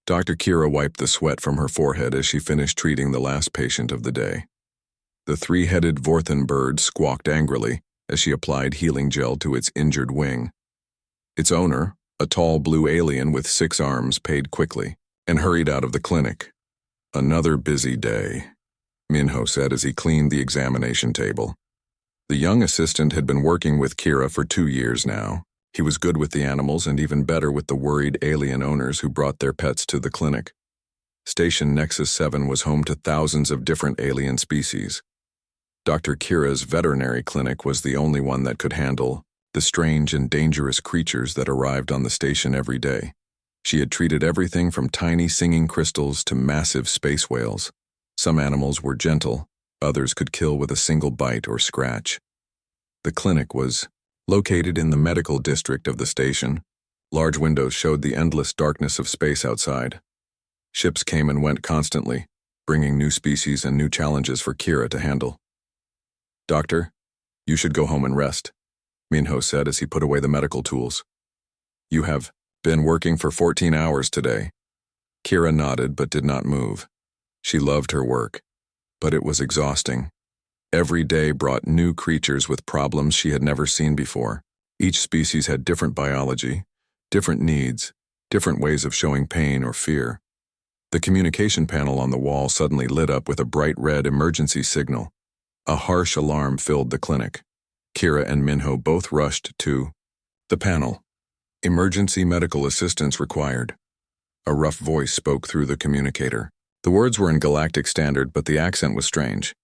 Dr. Kira wiped the sweat from her forehead as she finished treating the last patient of the day. The three-headed Vorthen bird squawked angrily as she applied healing gel to its injured wing. Its owner, a tall blue alien with 6 arms, paid quickly and hurried out of the clinic. Another busy day, Minho said as he cleaned the examination table. The young assistant had been working with Kira for 2 years now. He was good with the animals and even better with the worried alien owners who brought their pets to the clinic. Station Nexus 7 was home to thousands of different alien species. Dr. Kira's veterinary clinic was the only one that could handle the strange and dangerous creatures that arrived on the station every day. She had treated everything from tiny singing crystals to massive space whales. Some animals were gentle, others could kill with a single bite or scratch. The clinic was located in the medical district of the station. Large windows showed the endless darkness of space outside. Ships came and went constantly, bringing new species and new challenges for Kira to handle. "Doctor, you should go home and rest," Minho said as he put away the medical tools. "You have been working for 14 hours today." Kira nodded but did not move. She loved her work, but it was exhausting. Every day brought new creatures with problems she had never seen before. Each species had different biology, different needs, different ways of showing pain or fear. The communication panel on the wall suddenly lit up with a bright red emergency signal. A harsh alarm filled the clinic. Kira and Minho both rushed to the panel. "Emergency medical assistance required." A rough voice spoke through the communicator. The words were in Galactic standard, but the accent was strange.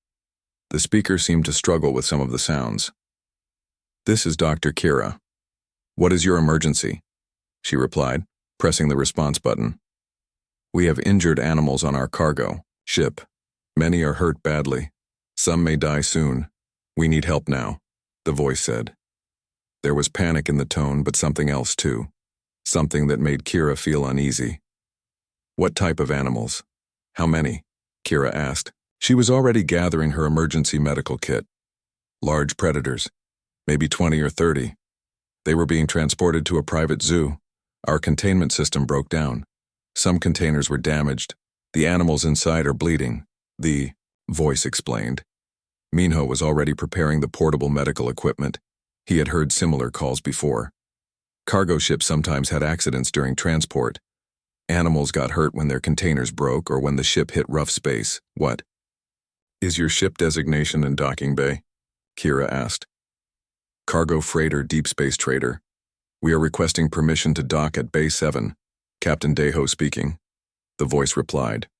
The speaker seemed to struggle with some of the sounds. "This is Dr. Kira. What is your emergency?" she replied, pressing the response button. "We have injured animals on our cargo ship. Many are hurt badly. Some may die soon. We need help now," the voice said. There was panic in the tone, but something else too. Something that made Kira feel uneasy. "What type of animals? How many?" Kira asked. She was already gathering her emergency medical kit. "Large predators, maybe 20 or 30. They were being transported to a private zoo. Our containment system broke down. Some containers were damaged. The animals inside are bleeding," the voice explained. Minho was already preparing the portable medical equipment. He had heard similar calls before. Cargo ships sometimes had accidents during transport. Animals got hurt when their containers broke or when the ship hit rough space. "What is your ship designation and docking bay?" Kira asked. "Cargo freighter deep space trader. We are requesting permission to dock at Bay 7. Captain Deho speaking," the voice replied.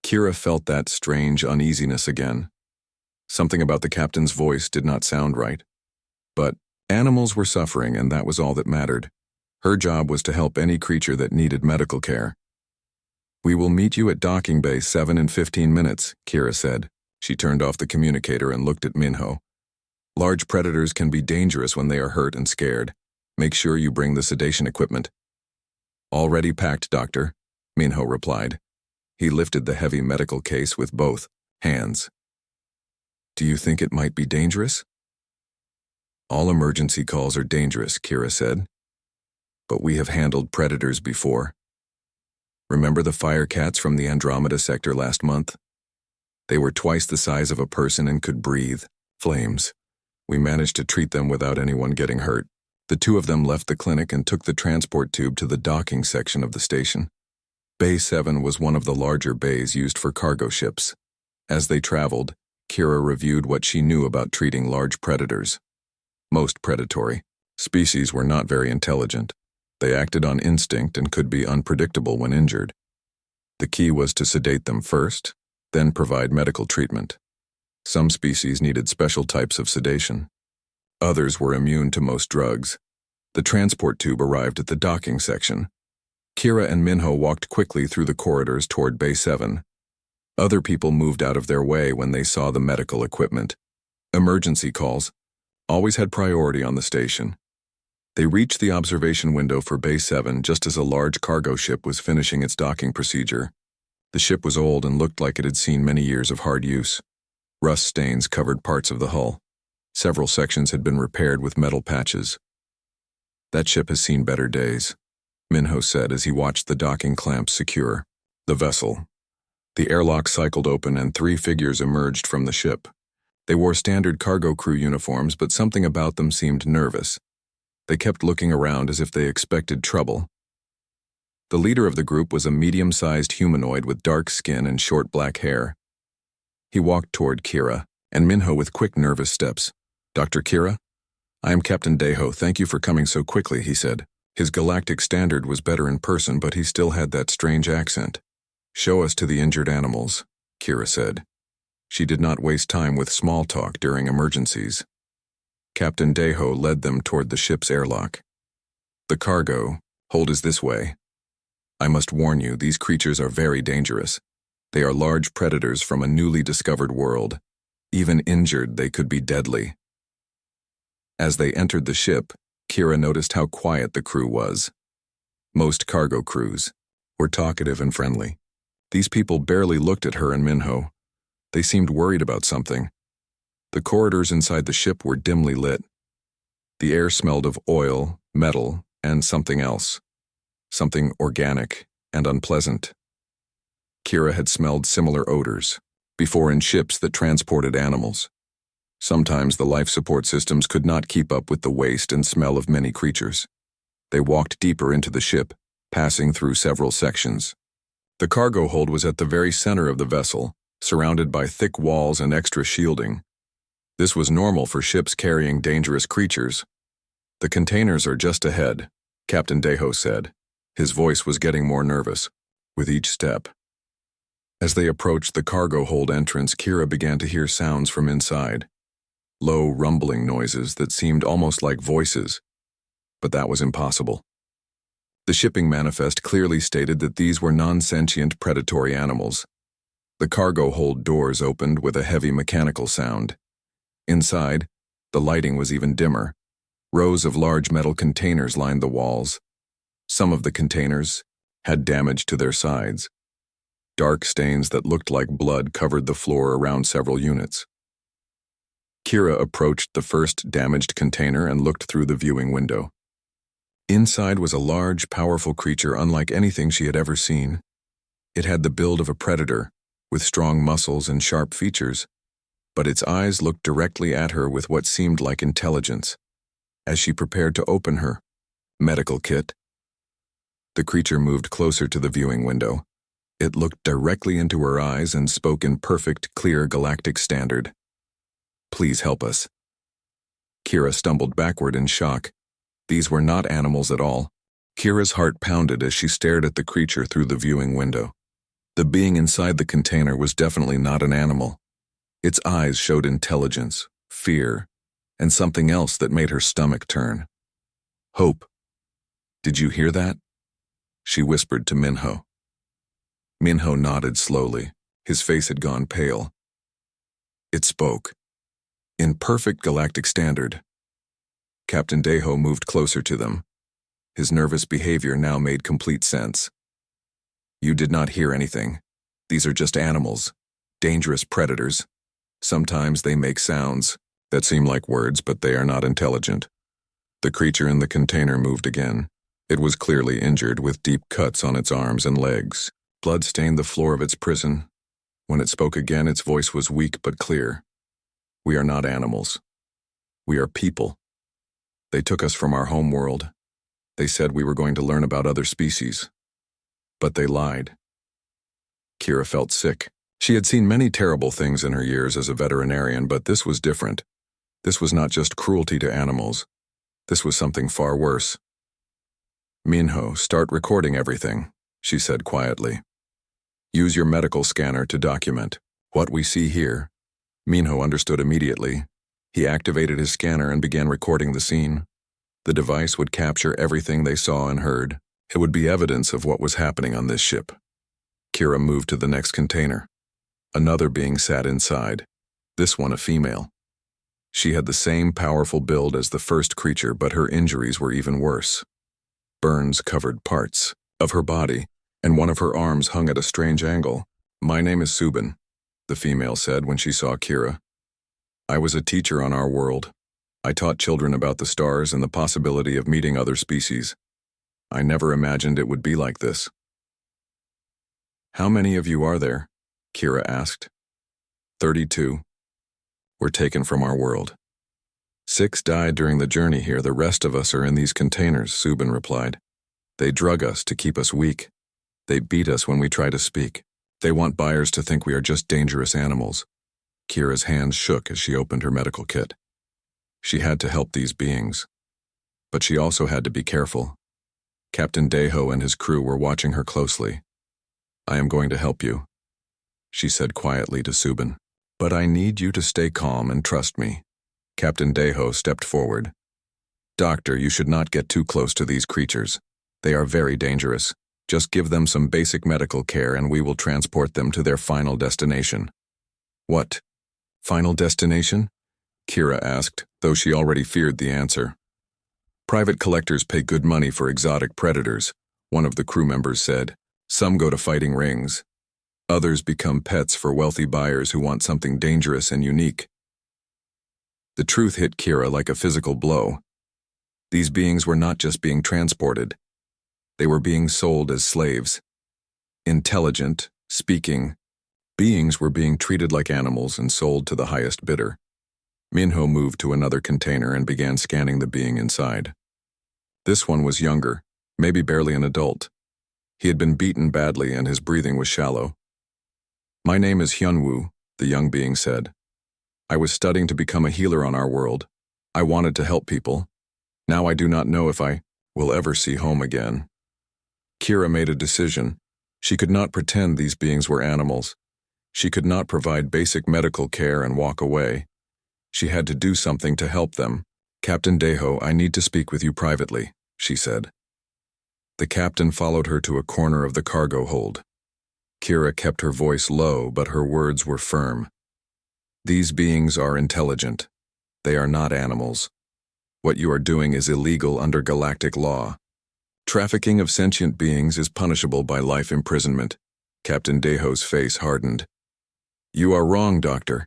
Kira felt that strange uneasiness again. Something about the captain's voice did not sound right. But animals were suffering, and that was all that mattered. Her job was to help any creature that needed medical care. "We will meet you at docking bay 7 in 15 minutes, Kira said. She turned off the communicator and looked at Minho. "Large predators can be dangerous when they are hurt and scared. Make sure you bring the sedation equipment." "Already packed, Doctor," Minho replied. He lifted the heavy medical case with both hands. "Do you think it might be dangerous?" "All emergency calls are dangerous," Kira said. "But we have handled predators before. Remember the fire cats from the Andromeda sector last month? They were twice the size of a person and could breathe flames. We managed to treat them without anyone getting hurt. The 2 of them left the clinic and took the transport tube to the docking section of the station. Bay 7 was one of the larger bays used for cargo ships. As they traveled, Kira reviewed what she knew about treating large predators. Most predatory species were not very intelligent. They acted on instinct and could be unpredictable when injured. The key was to sedate them first, then provide medical treatment. Some species needed special types of sedation. Others were immune to most drugs. The transport tube arrived at the docking section. Kira and Minho walked quickly through the corridors toward Bay 7. Other people moved out of their way when they saw the medical equipment. Emergency calls always had priority on the station. They reached the observation window for Bay 7 just as a large cargo ship was finishing its docking procedure. The ship was old and looked like it had seen many years of hard use. Rust stains covered parts of the hull. Several sections had been repaired with metal patches. "That ship has seen better days," Minho said as he watched the docking clamps secure the vessel. The airlock cycled open and 3 figures emerged from the ship. They wore standard cargo crew uniforms, but something about them seemed nervous. They kept looking around as if they expected trouble. The leader of the group was a medium-sized humanoid with dark skin and short black hair. He walked toward Kira and Minho with quick, nervous steps. "Dr. Kira? I am Captain Deho. Thank you for coming so quickly," he said. His galactic standard was better in person, but he still had that strange accent. "Show us to the injured animals," Kira said. She did not waste time with small talk during emergencies. Captain Deho led them toward the ship's airlock. "The cargo hold is this way. I must warn you, these creatures are very dangerous. They are large predators from a newly discovered world. Even injured, they could be deadly." As they entered the ship, Kira noticed how quiet the crew was. Most cargo crews were talkative and friendly. These people barely looked at her and Minho. They seemed worried about something. The corridors inside the ship were dimly lit. The air smelled of oil, metal, and something else. Something organic and unpleasant. Kira had smelled similar odors before in ships that transported animals. Sometimes the life support systems could not keep up with the waste and smell of many creatures. They walked deeper into the ship, passing through several sections. The cargo hold was at the very center of the vessel, surrounded by thick walls and extra shielding. This was normal for ships carrying dangerous creatures. "The containers are just ahead," Captain Deho said. His voice was getting more nervous with each step. As they approached the cargo hold entrance, Kira began to hear sounds from inside. Low, rumbling noises that seemed almost like voices. But that was impossible. The shipping manifest clearly stated that these were non-sentient predatory animals. The cargo hold doors opened with a heavy mechanical sound. Inside, the lighting was even dimmer. Rows of large metal containers lined the walls. Some of the containers had damage to their sides. Dark stains that looked like blood covered the floor around several units. Kira approached the first damaged container and looked through the viewing window. Inside was a large, powerful creature unlike anything she had ever seen. It had the build of a predator, with strong muscles and sharp features, but its eyes looked directly at her with what seemed like intelligence. As she prepared to open her medical kit, the creature moved closer to the viewing window. It looked directly into her eyes and spoke in perfect, clear galactic standard. "Please help us." Kira stumbled backward in shock. These were not animals at all. Kira's heart pounded as she stared at the creature through the viewing window. The being inside the container was definitely not an animal. Its eyes showed intelligence, fear, and something else that made her stomach turn. "Hope. Did you hear that?" she whispered to Minho. Minho nodded slowly. His face had gone pale. It spoke. In perfect galactic standard. Captain Deho moved closer to them. His nervous behavior now made complete sense. "You did not hear anything. These are just animals. Dangerous predators. Sometimes they make sounds that seem like words, but they are not intelligent." The creature in the container moved again. It was clearly injured, with deep cuts on its arms and legs. Blood stained the floor of its prison. When it spoke again, its voice was weak but clear. "We are not animals. We are people. They took us from our home world. They said we were going to learn about other species. But they lied." Kira felt sick. She had seen many terrible things in her years as a veterinarian, but this was different. This was not just cruelty to animals. This was something far worse. "Minho, start recording everything," she said quietly. "Use your medical scanner to document what we see here." Minho understood immediately. He activated his scanner and began recording the scene. The device would capture everything they saw and heard. It would be evidence of what was happening on this ship. Kira moved to the next container. Another being sat inside, this one a female. She had the same powerful build as the first creature, but her injuries were even worse. Burns covered parts of her body, and one of her arms hung at a strange angle. "My name is Subin," the female said when she saw Kira. "I was a teacher on our world. I taught children about the stars and the possibility of meeting other species. I never imagined it would be like this. How many of you are there? Kira asked. 32. We're taken from our world. 6 died during the journey here. The rest of us are in these containers, Subin replied. They drug us to keep us weak. They beat us when we try to speak. They want buyers to think we are just dangerous animals. Kira's hands shook as she opened her medical kit. She had to help these beings. But she also had to be careful. Captain Deho and his crew were watching her closely. I am going to help you, she said quietly to Subin. But I need you to stay calm and trust me. Captain Deho stepped forward. Doctor, you should not get too close to these creatures. They are very dangerous. Just give them some basic medical care and we will transport them to their final destination. What? Final destination? Kira asked, though she already feared the answer. Private collectors pay good money for exotic predators, one of the crew members said. Some go to fighting rings. Others become pets for wealthy buyers who want something dangerous and unique. The truth hit Kira like a physical blow. These beings were not just being transported. They were being sold as slaves. Intelligent, speaking, beings were being treated like animals and sold to the highest bidder. Minho moved to another container and began scanning the being inside. This one was younger, maybe barely an adult. He had been beaten badly and his breathing was shallow. My name is Hyunwoo, the young being said. I was studying to become a healer on our world. I wanted to help people. Now I do not know if I will ever see home again. Kira made a decision. She could not pretend these beings were animals. She could not provide basic medical care and walk away. She had to do something to help them. Captain Deho, I need to speak with you privately, she said. The captain followed her to a corner of the cargo hold. Kira kept her voice low, but her words were firm. These beings are intelligent. They are not animals. What you are doing is illegal under galactic law. Trafficking of sentient beings is punishable by life imprisonment. Captain Deho's face hardened. You are wrong, Doctor.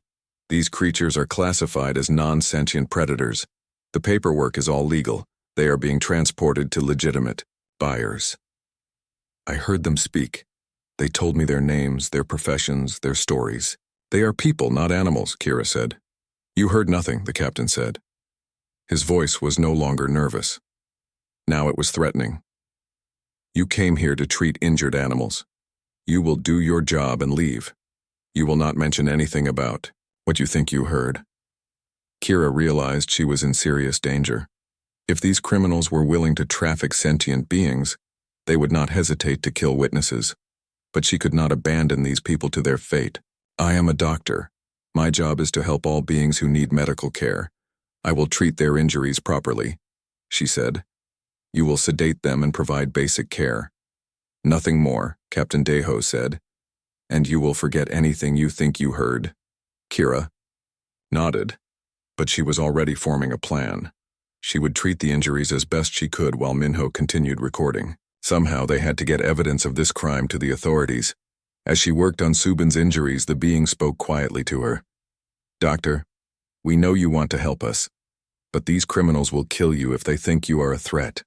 These creatures are classified as non-sentient predators. The paperwork is all legal. They are being transported to legitimate buyers. I heard them speak. They told me their names, their professions, their stories. They are people, not animals, Kira said. You heard nothing, the captain said. His voice was no longer nervous. Now it was threatening. You came here to treat injured animals. You will do your job and leave. You will not mention anything about what you think you heard. Kira realized she was in serious danger. If these criminals were willing to traffic sentient beings, they would not hesitate to kill witnesses. But she could not abandon these people to their fate. I am a doctor. My job is to help all beings who need medical care. I will treat their injuries properly, she said. You will sedate them and provide basic care. Nothing more, Captain Deho said. And you will forget anything you think you heard. Kira nodded, but she was already forming a plan. She would treat the injuries as best she could while Minho continued recording. Somehow they had to get evidence of this crime to the authorities. As she worked on Subin's injuries, the being spoke quietly to her. Doctor, we know you want to help us, but these criminals will kill you if they think you are a threat.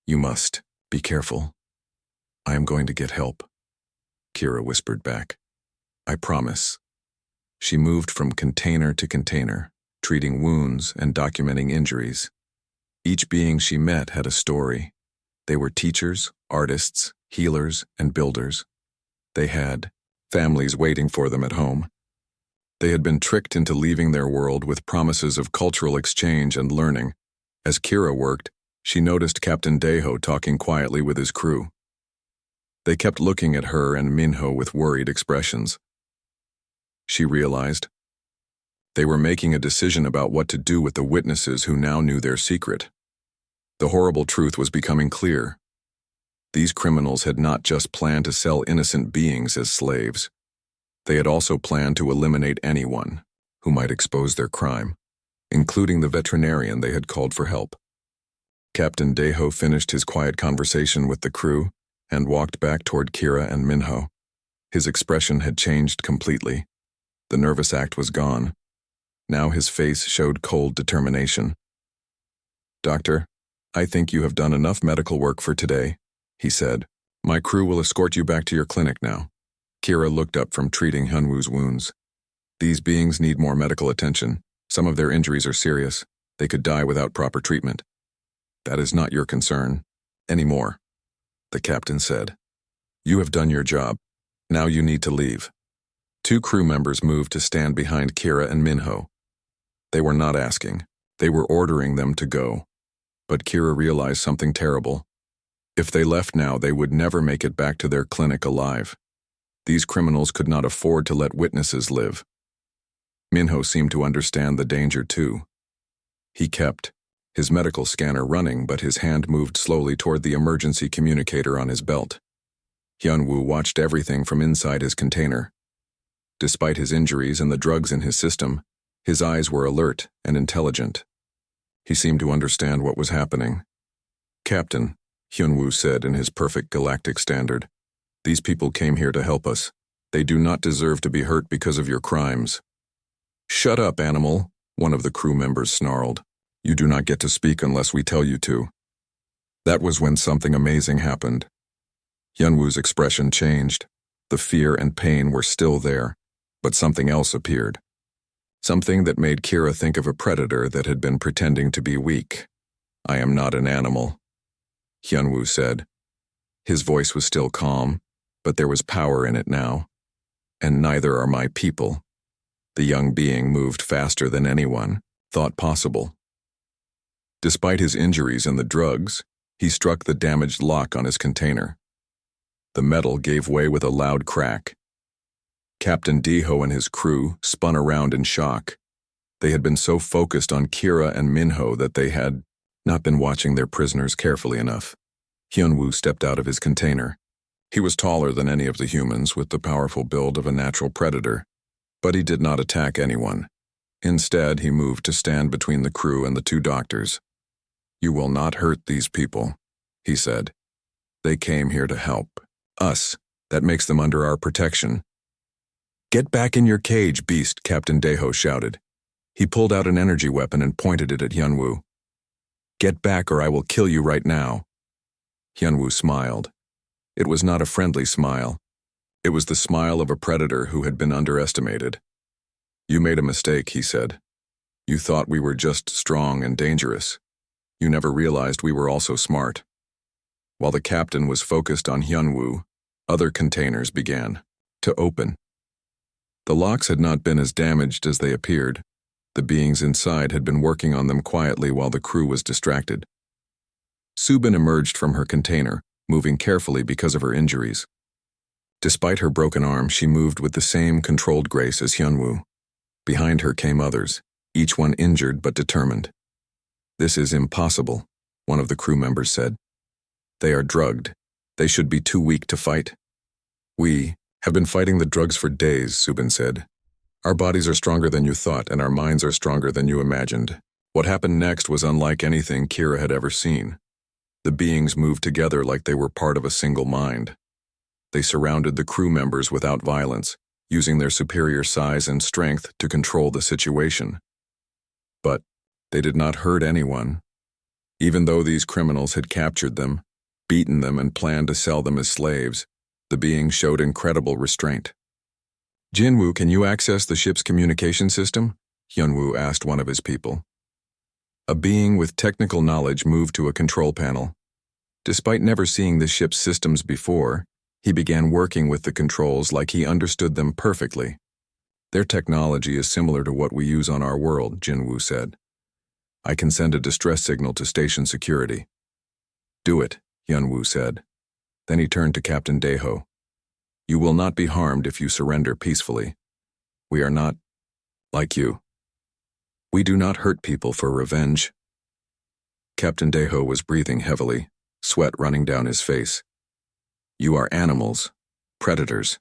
You must be careful. I am going to get help, Kira whispered back. I promise. She moved from container to container, treating wounds and documenting injuries. Each being she met had a story. They were teachers, artists, healers, and builders. They had families waiting for them at home. They had been tricked into leaving their world with promises of cultural exchange and learning. As Kira worked, she noticed Captain Deho talking quietly with his crew. They kept looking at her and Minho with worried expressions. She realized they were making a decision about what to do with the witnesses who now knew their secret. The horrible truth was becoming clear. These criminals had not just planned to sell innocent beings as slaves. They had also planned to eliminate anyone who might expose their crime, including the veterinarian they had called for help. Captain Deho finished his quiet conversation with the crew and walked back toward Kira and Minho. His expression had changed completely. The nervous act was gone. Now his face showed cold determination. Doctor, I think you have done enough medical work for today, he said. My crew will escort you back to your clinic now. Kira looked up from treating Hyunwoo's wounds. These beings need more medical attention. Some of their injuries are serious. They could die without proper treatment. That is not your concern anymore, the captain said. You have done your job. Now you need to leave. Two crew members moved to stand behind Kira and Minho. They were not asking. They were ordering them to go. But Kira realized something terrible. If they left now, they would never make it back to their clinic alive. These criminals could not afford to let witnesses live. Minho seemed to understand the danger too. He kept his medical scanner running, but his hand moved slowly toward the emergency communicator on his belt. Hyunwoo watched everything from inside his container. Despite his injuries and the drugs in his system, his eyes were alert and intelligent. He seemed to understand what was happening. Captain, Hyunwoo said in his perfect galactic standard, these people came here to help us. They do not deserve to be hurt because of your crimes. Shut up, animal, one of the crew members snarled. You do not get to speak unless we tell you to. That was when something amazing happened. Hyunwoo's expression changed. The fear and pain were still there, but something else appeared. Something that made Kira think of a predator that had been pretending to be weak. I am not an animal, Hyunwoo said. His voice was still calm, but there was power in it now. And neither are my people. The young being moved faster than anyone thought possible. Despite his injuries and the drugs, he struck the damaged lock on his container. The metal gave way with a loud crack. Captain Deho and his crew spun around in shock. They had been so focused on Kira and Minho that they had not been watching their prisoners carefully enough. Hyunwoo stepped out of his container. He was taller than any of the humans, with the powerful build of a natural predator, but he did not attack anyone. Instead, he moved to stand between the crew and the two doctors. You will not hurt these people, he said. They came here to help us. That makes them under our protection. Get back in your cage, beast, Captain Deho shouted. He pulled out an energy weapon and pointed it at Hyunwoo. Get back or I will kill you right now. Hyunwoo smiled. It was not a friendly smile. It was the smile of a predator who had been underestimated. You made a mistake, he said. You thought we were just strong and dangerous. You never realized we were also smart. While the captain was focused on Hyunwoo, other containers began to open. The locks had not been as damaged as they appeared. The beings inside had been working on them quietly while the crew was distracted. Subin emerged from her container, moving carefully because of her injuries. Despite her broken arm, she moved with the same controlled grace as Hyunwoo. Behind her came others, each one injured but determined. This is impossible, one of the crew members said. They are drugged. They should be too weak to fight. We have been fighting the drugs for days, Subin said. Our bodies are stronger than you thought, and our minds are stronger than you imagined. What happened next was unlike anything Kira had ever seen. The beings moved together like they were part of a single mind. They surrounded the crew members without violence, using their superior size and strength to control the situation. But they did not hurt anyone. Even though these criminals had captured them, beaten them, and planned to sell them as slaves, the beings showed incredible restraint. Jinwoo, can you access the ship's communication system? Hyunwoo asked one of his people. A being with technical knowledge moved to a control panel. Despite never seeing the ship's systems before, he began working with the controls like he understood them perfectly. Their technology is similar to what we use on our world, Jinwoo said. I can send a distress signal to station security. Do it, Hyunwoo said. Then he turned to Captain Deho. You will not be harmed if you surrender peacefully. We are not like you. We do not hurt people for revenge. Captain Deho was breathing heavily, sweat running down his face. You are animals, predators.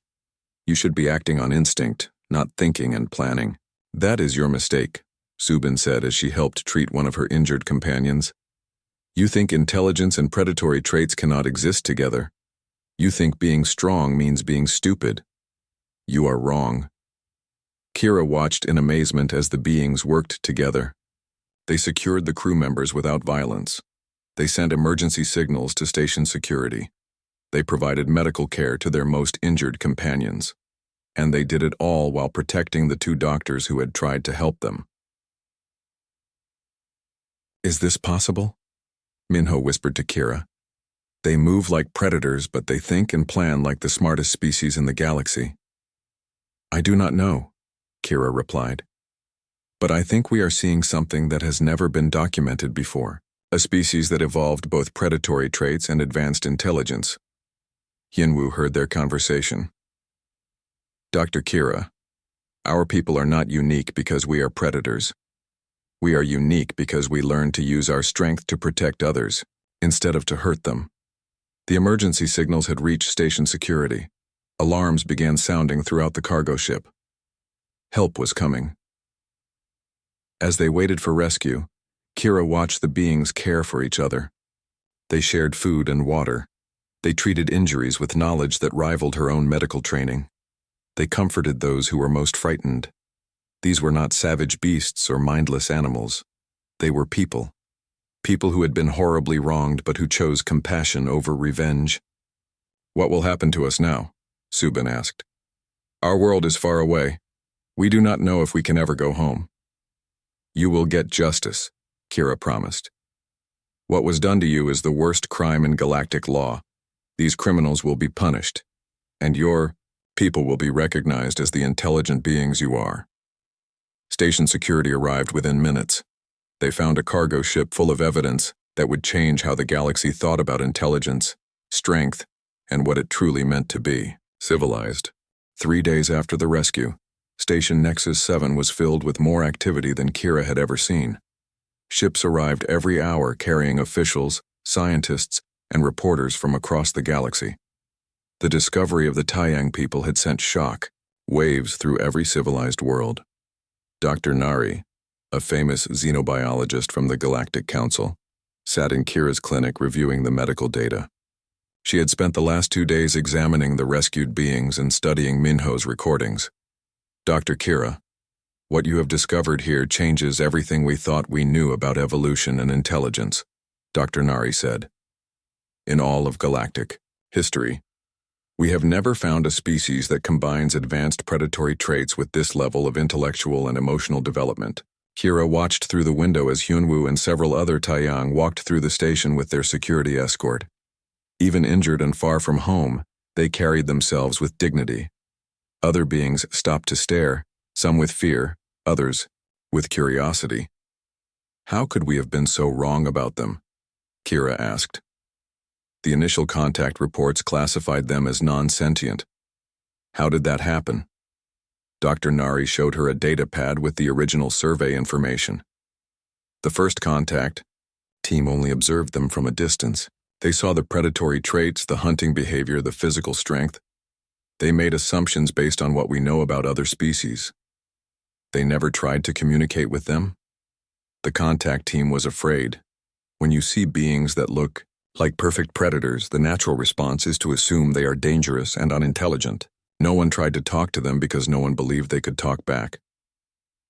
You should be acting on instinct, not thinking and planning. That is your mistake, Subin said as she helped treat one of her injured companions. You think intelligence and predatory traits cannot exist together. You think being strong means being stupid. You are wrong. Kira watched in amazement as the beings worked together. They secured the crew members without violence. They sent emergency signals to station security. They provided medical care to their most injured companions. And they did it all while protecting the two doctors who had tried to help them. "Is this possible?" Minho whispered to Kira. "They move like predators, but they think and plan like the smartest species in the galaxy." "I do not know," Kira replied. "But I think we are seeing something that has never been documented before, a species that evolved both predatory traits and advanced intelligence." Yinwu heard their conversation. "Dr. Kira, our people are not unique because we are predators. We are unique because we learn to use our strength to protect others, instead of to hurt them." The emergency signals had reached station security. Alarms began sounding throughout the cargo ship. Help was coming. As they waited for rescue, Kira watched the beings care for each other. They shared food and water. They treated injuries with knowledge that rivaled her own medical training. They comforted those who were most frightened. These were not savage beasts or mindless animals. They were people. People who had been horribly wronged but who chose compassion over revenge. "What will happen to us now?" Subin asked. "Our world is far away. We do not know if we can ever go home." "You will get justice," Kira promised. "What was done to you is the worst crime in galactic law. These criminals will be punished, and your people will be recognized as the intelligent beings you are." Station security arrived within minutes. They found a cargo ship full of evidence that would change how the galaxy thought about intelligence, strength, and what it truly meant to be civilized. 3 days after the rescue, Station Nexus 7 was filled with more activity than Kira had ever seen. Ships arrived every hour carrying officials, scientists, and reporters from across the galaxy. The discovery of the Taiyang people had sent shock waves through every civilized world. Dr. Nari, a famous xenobiologist from the Galactic Council, sat in Kira's clinic reviewing the medical data. She had spent the last 2 days examining the rescued beings and studying Minho's recordings. "Dr. Kira, what you have discovered here changes everything we thought we knew about evolution and intelligence," Dr. Nari said. "In all of galactic history, we have never found a species that combines advanced predatory traits with this level of intellectual and emotional development." Kira watched through the window as Hyunwoo and several other Taiyang walked through the station with their security escort. Even injured and far from home, they carried themselves with dignity. Other beings stopped to stare, some with fear, others with curiosity. "How could we have been so wrong about them?" Kira asked. The initial contact reports classified them as non-sentient. How did that happen? Dr. Nari showed her a data pad with the original survey information. The first contact team only observed them from a distance. They saw the predatory traits, the hunting behavior, the physical strength. They made assumptions based on what we know about other species. They never tried to communicate with them. The contact team was afraid. When you see beings that look like perfect predators, the natural response is to assume they are dangerous and unintelligent. No one tried to talk to them because no one believed they could talk back.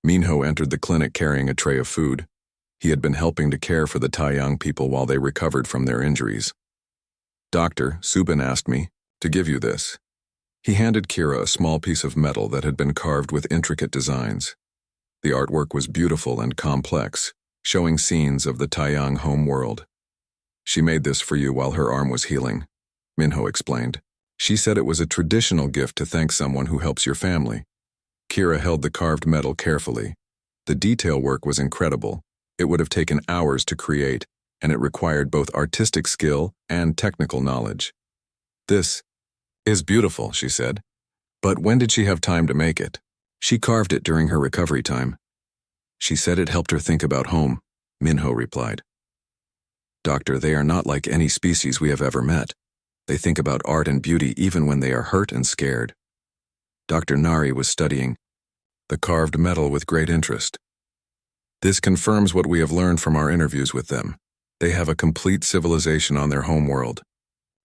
Minho entered the clinic carrying a tray of food. He had been helping to care for the Taiyang people while they recovered from their injuries. "Doctor, Subin asked me to give you this." He handed Kira a small piece of metal that had been carved with intricate designs. The artwork was beautiful and complex, showing scenes of the Taiyang home world. "She made this for you while her arm was healing," Minho explained. "She said it was a traditional gift to thank someone who helps your family." Kira held the carved metal carefully. The detail work was incredible. It would have taken hours to create, and it required both artistic skill and technical knowledge. "This is beautiful," she said. "But when did she have time to make it?" "She carved it during her recovery time. She said it helped her think about home," Minho replied. "Doctor, they are not like any species we have ever met. They think about art and beauty even when they are hurt and scared." Dr. Nari was studying the carved metal with great interest. "This confirms what we have learned from our interviews with them. They have a complete civilization on their home world.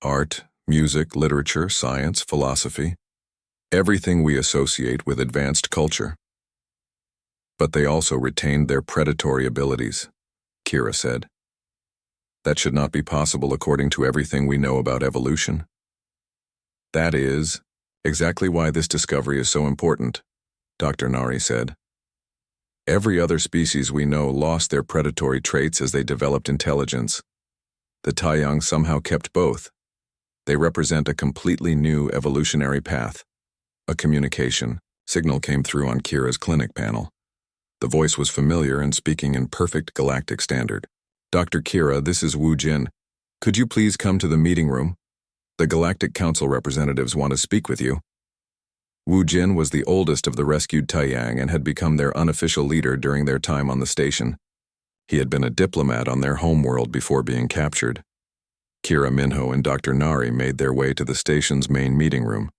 Art, music, literature, science, philosophy. Everything we associate with advanced culture. But they also retained their predatory abilities," Kira said. That should not be possible according to everything we know about evolution. That is exactly why this discovery is so important, Dr. Nari said. Every other species we know lost their predatory traits as they developed intelligence. The Taiyang somehow kept both. They represent a completely new evolutionary path. A communication signal came through on Kira's clinic panel. The voice was familiar and speaking in perfect galactic standard. Dr. Kira, this is Wu Jin. Could you please come to the meeting room? The Galactic Council representatives want to speak with you. Wu Jin was the oldest of the rescued Taiyang and had become their unofficial leader during their time on the station. He had been a diplomat on their homeworld before being captured. Kira, Minho, and Dr. Nari made their way to the station's main meeting room.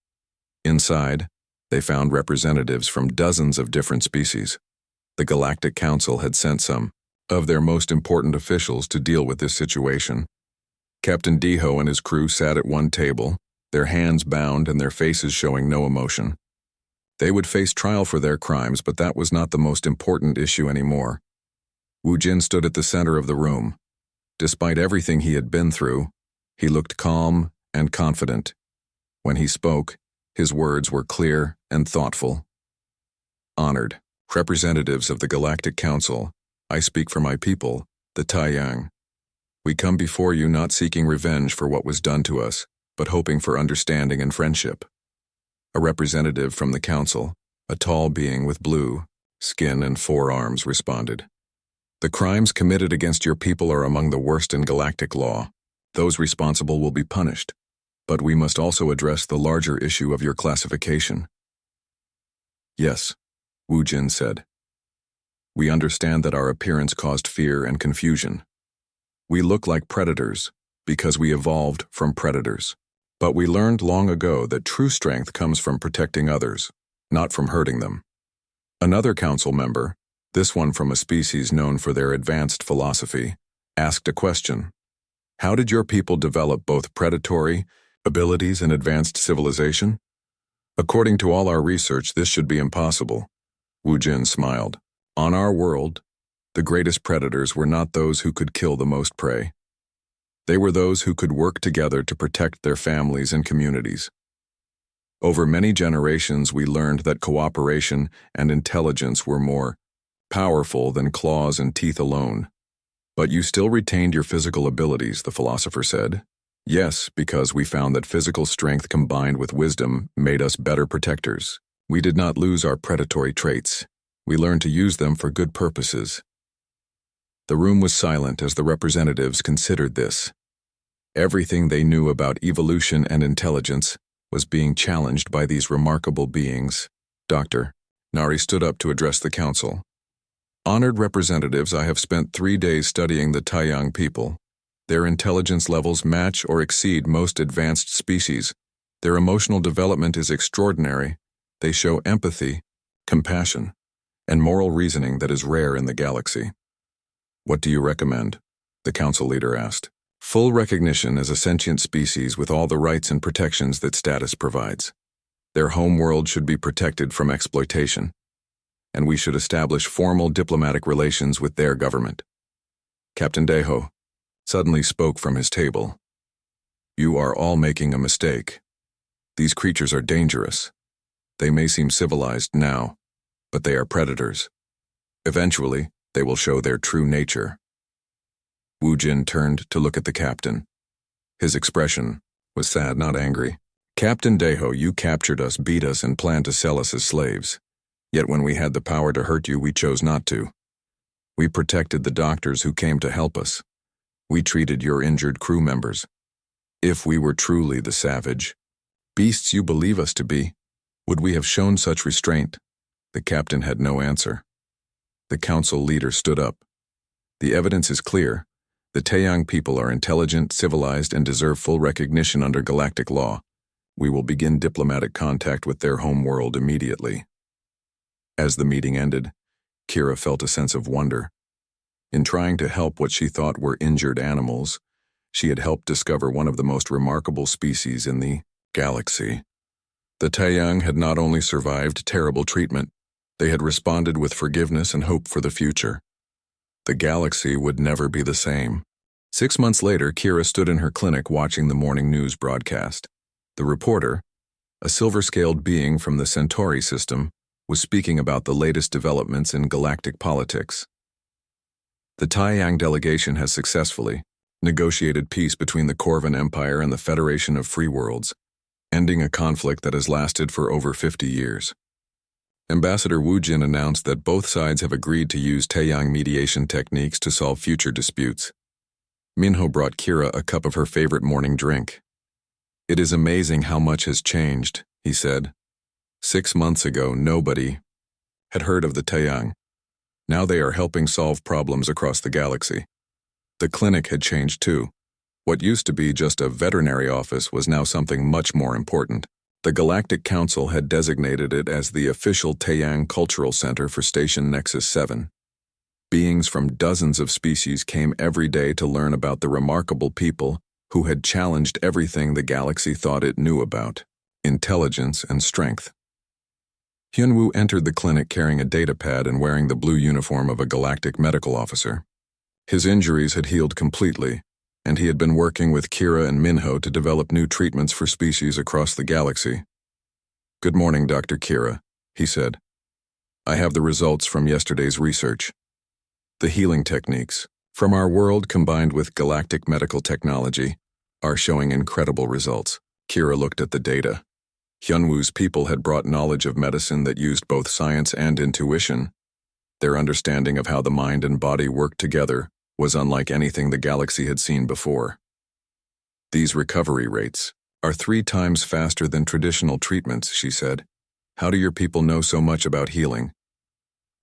Inside, they found representatives from dozens of different species. The Galactic Council had sent some of their most important officials to deal with this situation. Captain Deho and his crew sat at one table, their hands bound and their faces showing no emotion. They would face trial for their crimes, but that was not the most important issue anymore. Wu Jin stood at the center of the room. Despite everything he had been through, he looked calm and confident. When he spoke, his words were clear and thoughtful. Honored representatives of the Galactic Council, I speak for my people, the Taiyang. We come before you not seeking revenge for what was done to us, but hoping for understanding and friendship. A representative from the council, a tall being with blue skin and 4 arms, responded. The crimes committed against your people are among the worst in galactic law. Those responsible will be punished, but we must also address the larger issue of your classification. Yes, Wu Jin said. We understand that our appearance caused fear and confusion. We look like predators because we evolved from predators. But we learned long ago that true strength comes from protecting others, not from hurting them. Another council member, this one from a species known for their advanced philosophy, asked a question. How did your people develop both predatory abilities and advanced civilization? According to all our research, this should be impossible. Wu Jin smiled. On our world, the greatest predators were not those who could kill the most prey. They were those who could work together to protect their families and communities. Over many generations, we learned that cooperation and intelligence were more powerful than claws and teeth alone. But you still retained your physical abilities, the philosopher said. Yes, because we found that physical strength combined with wisdom made us better protectors. We did not lose our predatory traits. We learned to use them for good purposes. The room was silent as the representatives considered this. Everything they knew about evolution and intelligence was being challenged by these remarkable beings. Dr. Nari stood up to address the council. Honored representatives, I have spent 3 days studying the Taiyang people. Their intelligence levels match or exceed most advanced species. Their emotional development is extraordinary. They show empathy, compassion, and moral reasoning that is rare in the galaxy. What do you recommend? The council leader asked. Full recognition as a sentient species with all the rights and protections that status provides. Their homeworld should be protected from exploitation, and we should establish formal diplomatic relations with their government. Captain Deho suddenly spoke from his table. You are all making a mistake. These creatures are dangerous. They may seem civilized now, but they are predators. Eventually, they will show their true nature. Wu Jin turned to look at the captain. His expression was sad, not angry. Captain Deho, you captured us, beat us, and planned to sell us as slaves. Yet when we had the power to hurt you, we chose not to. We protected the doctors who came to help us. We treated your injured crew members. If we were truly the savage beasts you believe us to be, would we have shown such restraint? The captain had no answer. The council leader stood up. The evidence is clear. The Taiyang people are intelligent, civilized, and deserve full recognition under galactic law. We will begin diplomatic contact with their home world immediately. As the meeting ended, Kira felt a sense of wonder. In trying to help what she thought were injured animals, she had helped discover one of the most remarkable species in the galaxy. The Taiyang had not only survived terrible treatment, they had responded with forgiveness and hope for the future. The galaxy would never be the same. 6 months later, Kira stood in her clinic watching the morning news broadcast. The reporter, a silver-scaled being from the Centauri system, was speaking about the latest developments in galactic politics. The Taiyang delegation has successfully negotiated peace between the Corvan Empire and the Federation of Free Worlds, ending a conflict that has lasted for over 50 years. Ambassador Wu Jin announced that both sides have agreed to use Taiyang mediation techniques to solve future disputes. Minho brought Kira a cup of her favorite morning drink. "It is amazing how much has changed," he said. 6 months ago, nobody had heard of the Taiyang. Now they are helping solve problems across the galaxy. The clinic had changed too. What used to be just a veterinary office was now something much more important. The Galactic Council had designated it as the official Taiyang Cultural Center for Station Nexus 7. Beings from dozens of species came every day to learn about the remarkable people who had challenged everything the galaxy thought it knew about intelligence and strength. Hyunwoo entered the clinic carrying a data pad and wearing the blue uniform of a galactic medical officer. His injuries had healed completely, and he had been working with Kira and Minho to develop new treatments for species across the galaxy. "Good morning, Dr. Kira," he said. "I have the results from yesterday's research. The healing techniques from our world combined with galactic medical technology are showing incredible results." Kira looked at the data. Hyunwoo's people had brought knowledge of medicine that used both science and intuition. Their understanding of how the mind and body worked together was unlike anything the galaxy had seen before. "These recovery rates are 3 times faster than traditional treatments," she said. "How do your people know so much about healing?"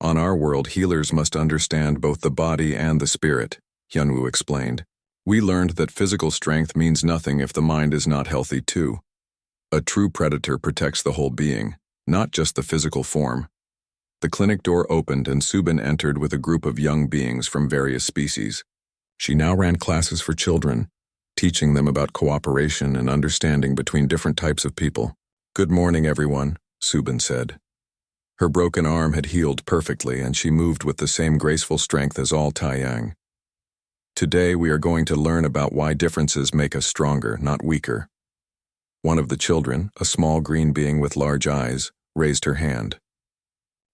"On our world, healers must understand both the body and the spirit," Hyunwoo explained. "We learned that physical strength means nothing if the mind is not healthy too. A true predator protects the whole being, not just the physical form." The clinic door opened and Subin entered with a group of young beings from various species. She now ran classes for children, teaching them about cooperation and understanding between different types of people. "Good morning, everyone," Subin said. Her broken arm had healed perfectly and she moved with the same graceful strength as all Taiyang. "Today we are going to learn about why differences make us stronger, not weaker." One of the children, a small green being with large eyes, raised her hand.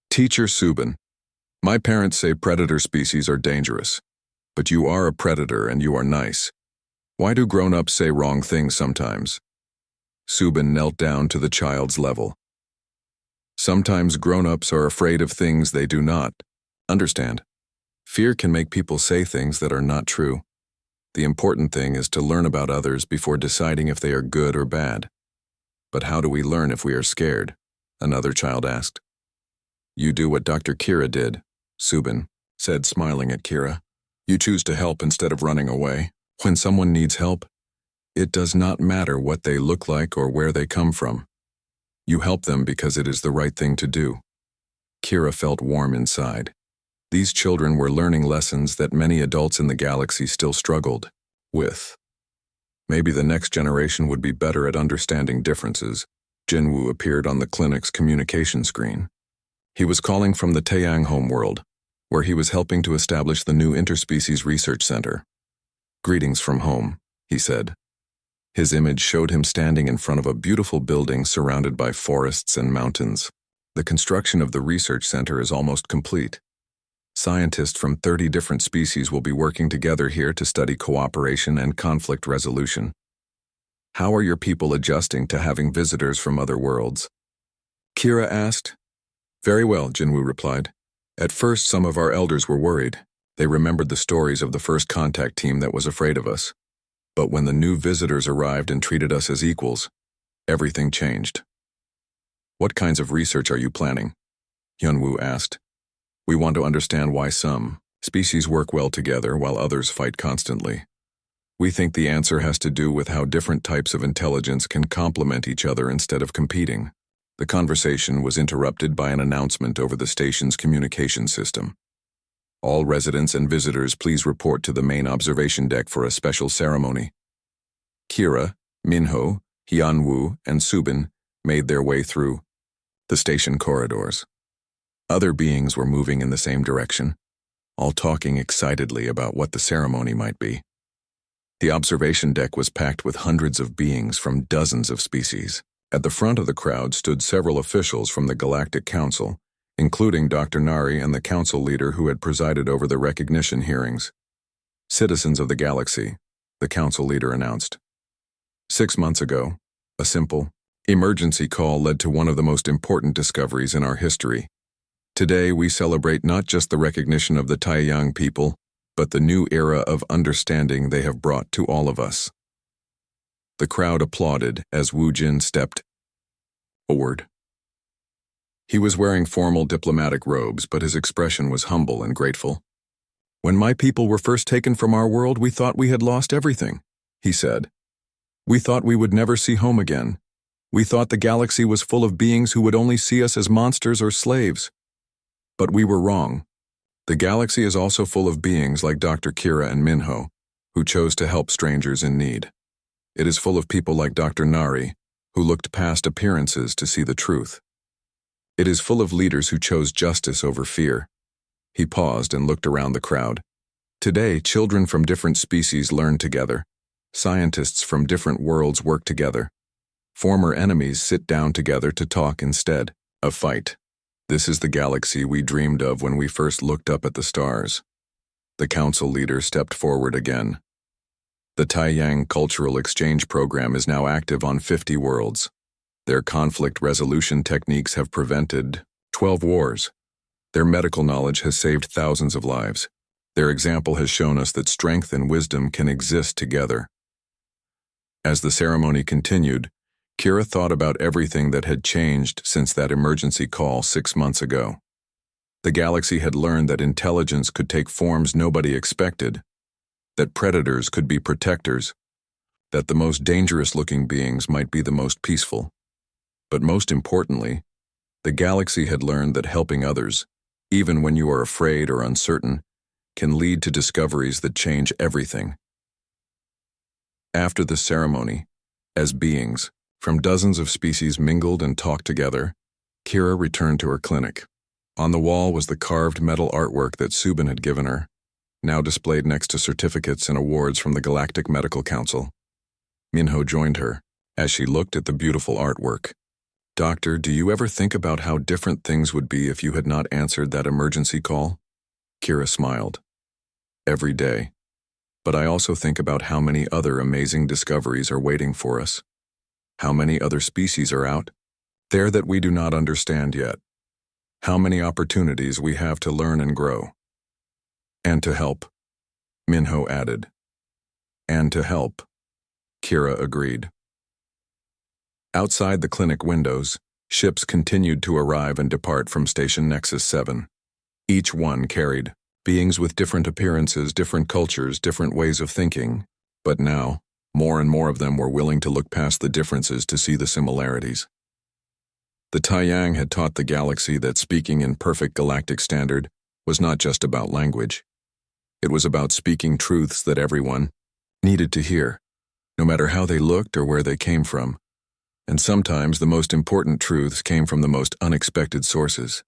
"Teacher Subin, my parents say predator species are dangerous, but you are a predator and you are nice. Why do grown-ups say wrong things sometimes?" Subin knelt down to the child's level. "Sometimes grown-ups are afraid of things they do not understand. Fear can make people say things that are not true. The important thing is to learn about others before deciding if they are good or bad." "But how do we learn if we are scared?" another child asked. "You do what Dr. Kira did," Subin said, smiling at Kira. "You choose to help instead of running away. When someone needs help, it does not matter what they look like or where they come from. You help them because it is the right thing to do." Kira felt warm inside. These children were learning lessons that many adults in the galaxy still struggled with. Maybe the next generation would be better at understanding differences. Jinwoo appeared on the clinic's communication screen. He was calling from the Taiyang homeworld, where he was helping to establish the new Interspecies Research Center. "Greetings from home," he said. His image showed him standing in front of a beautiful building surrounded by forests and mountains. The construction of the research center is almost complete. Scientists from 30 different species will be working together here to study cooperation and conflict resolution. "How are your people adjusting to having visitors from other worlds?" Kira asked. "Very well," Jinwoo replied. "At first, some of our elders were worried. They remembered the stories of the first contact team that was afraid of us. But when the new visitors arrived and treated us as equals, everything changed." "What kinds of research are you planning?" Hyunwoo asked. "We want to understand why some species work well together while others fight constantly. We think the answer has to do with how different types of intelligence can complement each other instead of competing." The conversation was interrupted by an announcement over the station's communication system. "All residents and visitors please report to the main observation deck for a special ceremony." Kira, Minho, Hyunwoo, and Subin made their way through the station corridors. Other beings were moving in the same direction, all talking excitedly about what the ceremony might be. The observation deck was packed with hundreds of beings from dozens of species. At the front of the crowd stood several officials from the Galactic Council, including Dr. Nari and the council leader who had presided over the recognition hearings. "Citizens of the galaxy," the council leader announced. 6 months ago, a simple emergency call led to one of the most important discoveries in our history. Today, we celebrate not just the recognition of the Taiyang people, but the new era of understanding they have brought to all of us. The crowd applauded as Wu Jin stepped forward. He was wearing formal diplomatic robes, but his expression was humble and grateful. "When my people were first taken from our world, we thought we had lost everything," he said. "We thought we would never see home again. We thought the galaxy was full of beings who would only see us as monsters or slaves. But we were wrong. The galaxy is also full of beings like Dr. Kira and Minho, who chose to help strangers in need. It is full of people like Dr. Nari, who looked past appearances to see the truth. It is full of leaders who chose justice over fear." He paused and looked around the crowd. "Today, children from different species learn together. Scientists from different worlds work together. Former enemies sit down together to talk instead of fight. This is the galaxy we dreamed of when we first looked up at the stars." The council leader stepped forward again. "The Taiyang Cultural Exchange Program is now active on 50 worlds. Their conflict resolution techniques have prevented 12 wars. Their medical knowledge has saved thousands of lives. Their example has shown us that strength and wisdom can exist together." As the ceremony continued, Kira thought about everything that had changed since that emergency call 6 months ago. The galaxy had learned that intelligence could take forms nobody expected, that predators could be protectors, that the most dangerous-looking beings might be the most peaceful. But most importantly, the galaxy had learned that helping others, even when you are afraid or uncertain, can lead to discoveries that change everything. After the ceremony, as beings from dozens of species mingled and talked together, Kira returned to her clinic. On the wall was the carved metal artwork that Subin had given her, now displayed next to certificates and awards from the Galactic Medical Council. Minho joined her as she looked at the beautiful artwork. "Doctor, do you ever think about how different things would be if you had not answered that emergency call?" Kira smiled. "Every day. But I also think about how many other amazing discoveries are waiting for us. How many other species are out there that we do not understand yet. How many opportunities we have to learn and grow. And to help," Minho added. "And to help," Kira agreed. Outside the clinic windows, ships continued to arrive and depart from Station Nexus 7. Each one carried beings with different appearances, different cultures, different ways of thinking, but now, more and more of them were willing to look past the differences to see the similarities. The Taiyang had taught the galaxy that speaking in perfect galactic standard was not just about language. It was about speaking truths that everyone needed to hear, no matter how they looked or where they came from. And sometimes the most important truths came from the most unexpected sources.